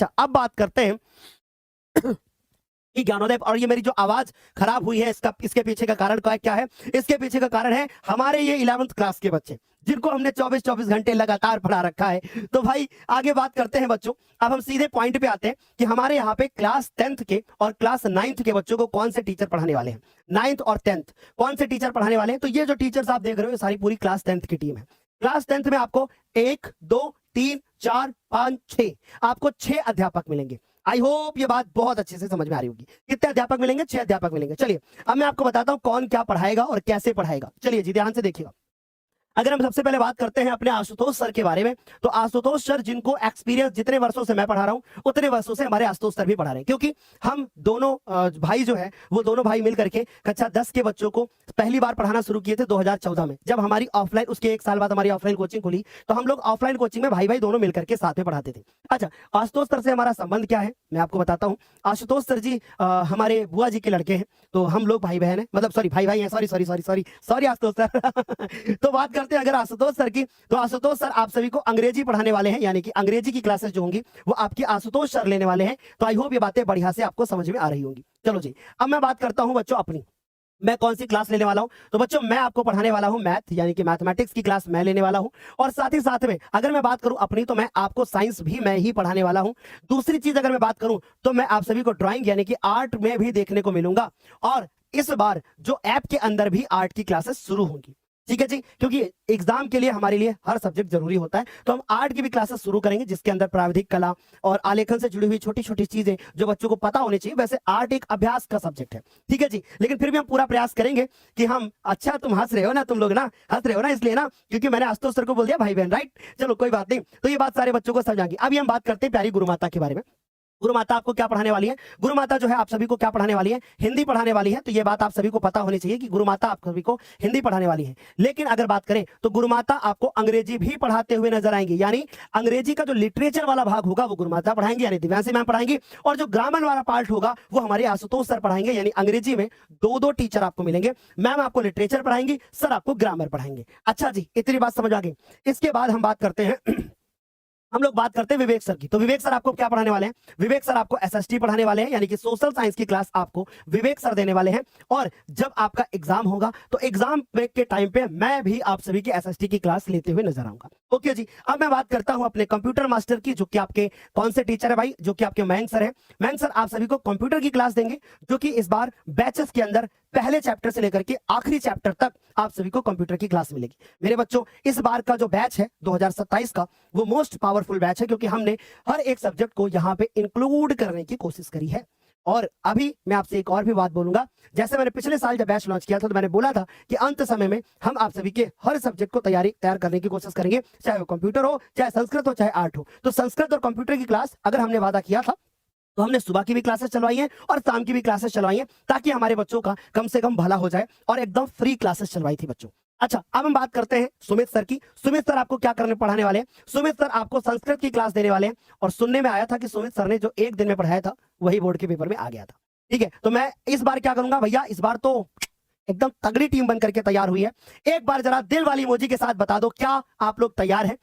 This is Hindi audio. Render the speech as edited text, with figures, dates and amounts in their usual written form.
अच्छा, अब बात करते हैं कि ज्ञानोदय, और ये मेरी जो आवाज खराब हुई है इसके पीछे का कारण क्या है? इसके पीछे का कारण है हमारे ये 11th क्लास के बच्चे, जिनको हमने 24-24 घंटे लगातार पढ़ा रखा है। तो भाई आगे बात करते हैं बच्चों। अब हम सीधे पॉइंट पे आते हैं कि हमारे यहाँ पे क्लास 10th के और क्लास 9th के बच्चों को कौन से टीचर पढ़ाने वाले हैं। 9th और 10th कौन से टीचर पढ़ाने वाले हैं? तो ये जो टीचर्स आप देख रहे हो, ये सारी पूरी क्लास 10th की टीम है। क्लास 10th में आपको 1 2 3 4 5 6 आपको 6 अध्यापक मिलेंगे। आई होप ये बात बहुत अच्छे से समझ में आ रही होगी। कितने अध्यापक मिलेंगे? 6 अध्यापक मिलेंगे। चलिए अब मैं आपको बताता हूं कौन क्या पढ़ाएगा और कैसे पढ़ाएगा। चलिए जी ध्यान से देखिएगा। अगर हम सबसे पहले बात करते हैं अपने आशुतोष सर के बारे में, तो आशुतोष सर जिनको एक्सपीरियंस जितने वर्षों से मैं पढ़ा रहा हूं उतने वर्षों से हमारे आशुतोष सर भी पढ़ा रहे हैं, क्योंकि हम दोनों भाई जो है वो दोनों भाई मिल करके कक्षा 10 के बच्चों को पहली बार पढ़ाना शुरू किए थे 2014 में, जब हमारी ऑफलाइन, उसके 1 साल बाद हमारी ऑफलाइन कोचिंग खुली, तो हम लोग ऑफलाइन कोचिंग में भाई भाई दोनों मिलकर के साथ में पढ़ाते थे। अच्छा, आशुतोष सर से हमारा संबंध क्या है मैं आपको बताता हूँ। आशुतोष सर जी हमारे बुआ जी के लड़के हैं, तो हम लोग भाई बहन है, मतलब सॉरी भाई भाई हैं, sorry sorry sorry sorry sorry Ashutosh sir. तो बात करते हैं अगर आशुतोष सर की, तो आशुतोष सर आप सभी को अंग्रेजी पढ़ाने वाले हैं, यानी कि अंग्रेजी की क्लासेस जो होंगी वो आपकी आशुतोष सर लेने वाले हैं। तो आई होप ये बातें बढ़िया से आपको समझ में आ रही होंगी। चलो जी, अब मैं बात करता हूं बच्चों अपनी, मैं कौन सी क्लास लेने वाला हूं। तो बच्चों मैं आपको पढ़ाने वाला हूं मैथ, यानी कि मैथमेटिक्स की क्लास मैं लेने वाला हूं। और साथ ही साथ में अगर मैं बात करूं अपनी, तो मैं आपको साइंस भी मैं ही पढ़ाने वाला हूं। दूसरी चीज अगर मैं बात करूं तो मैं आप सभी को ड्राइंग यानी कि आर्ट में भी देखने को मिलूंगा। और इस बार जो ऐप के अंदर भी आर्ट की क्लासेस शुरू होंगी, ठीक है जी, क्योंकि एग्जाम के लिए हमारे लिए हर सब्जेक्ट जरूरी होता है। तो हम आर्ट की भी क्लासेस शुरू करेंगे, जिसके अंदर प्राविधिक कला और आलेखन से जुड़ी हुई छोटी छोटी चीजें जो बच्चों को पता होनी चाहिए। वैसे आर्ट एक अभ्यास का सब्जेक्ट है, ठीक है जी, लेकिन फिर भी हम पूरा प्रयास करेंगे कि हम, अच्छा तुम हंस रहे हो ना, तुम लोग ना हंस रहे हो ना इसलिए ना क्योंकि मैंने आशुतोष सर को बोल दिया भाई बहन, राइट। चलो कोई बात नहीं, तो ये बात सारे बच्चों को समझाएंगे। अभी हम बात करते हैं प्यारी गुरु माता के बारे में। गुरु माता आपको क्या पढ़ाने वाली है? गुरु माता जो है आप सभी को क्या पढ़ाने वाली है? हिंदी पढ़ाने वाली है। तो ये बात आप सभी को पता होनी चाहिए कि गुरु माता आप सभी को हिंदी पढ़ाने वाली है। लेकिन अगर बात करें तो गुरु माता आपको अंग्रेजी भी पढ़ाते हुए नजर आएंगी, यानी अंग्रेजी का जो लिटरेचर वाला भाग होगा वो गुरु माता पढ़ाएंगे, यानी दिव्यांशी मैम पढ़ाएंगी। और जो ग्रामर वाला पार्ट होगा वो हमारे आशुतोष सर पढ़ाएंगे, यानी अंग्रेजी में 2-2 टीचर आपको मिलेंगे। मैम आपको लिटरेचर पढ़ाएंगी, सर आपको ग्रामर पढ़ाएंगे। अच्छा जी, इतनी बात समझ आ गई। इसके बाद हम बात करते हैं हम लोग बात करते हैं विवेक सर की। तो विवेक सर आपको क्या पढ़ाने वाले हैं? विवेक सर आपको एसएसटी पढ़ाने वाले हैं, यानी कि सोशल साइंस की क्लास आपको विवेक सर देने वाले हैं। और जब आपका एग्जाम होगा तो एग्जाम के टाइम पे मैं भी आप सभी की एसएसटी की क्लास लेते हुए नजर आऊंगा। ओके जी, अब मैं बात करता हूं अपने कंप्यूटर मास्टर की, जो कि आपके कौन से टीचर है भाई? जो कि आपके मयंक सर है। मयंक सर आप सभी को कंप्यूटर की क्लास देंगे, जो कि इस बार बैचेस के अंदर पहले चैप्टर से लेकर के आखिरी चैप्टर तक आप सभी को कंप्यूटर की क्लास मिलेगी। मेरे बच्चों, इस बार का जो बैच है 2027 का, वो मोस्ट पावरफुल बैच है, क्योंकि हमने हर एक सब्जेक्ट को यहाँ पे इंक्लूड करने की कोशिश करी है। और अभी मैं आपसे एक और भी बात बोलूंगा, जैसे मैंने पिछले साल जब बैच लॉन्च किया था तो मैंने बोला था कि अंत समय में हम आप सभी के हर सब्जेक्ट को तैयार करने की कोशिश करेंगे, चाहे वो कंप्यूटर हो, चाहे संस्कृत हो, चाहे आर्ट हो। तो संस्कृत और कंप्यूटर की क्लास अगर हमने वादा किया था तो हमने सुबह की भी क्लासेस चलवाई हैं और शाम की भी क्लासेस चलवाई हैं, ताकि हमारे बच्चों का कम से कम भला हो जाए, और एकदम फ्री क्लासेस चलवाई थी बच्चों। अच्छा, अब हम बात करते हैं सुमित सर की। सुमित सर आपको क्या करने पढ़ाने वाले हैं? सुमित सर आपको संस्कृत की क्लास देने वाले हैं। और सुनने में आया था कि सुमित सर ने जो 1 दिन में पढ़ाया था वही बोर्ड के पेपर में आ गया था, ठीक है। तो मैं इस बार क्या करूंगा भैया, इस बार तो एकदम तगड़ी टीम बन करके तैयार हुई है। एक बार जरा दिल वाली इमोजी के साथ बता दो, क्या आप लोग तैयार हैं?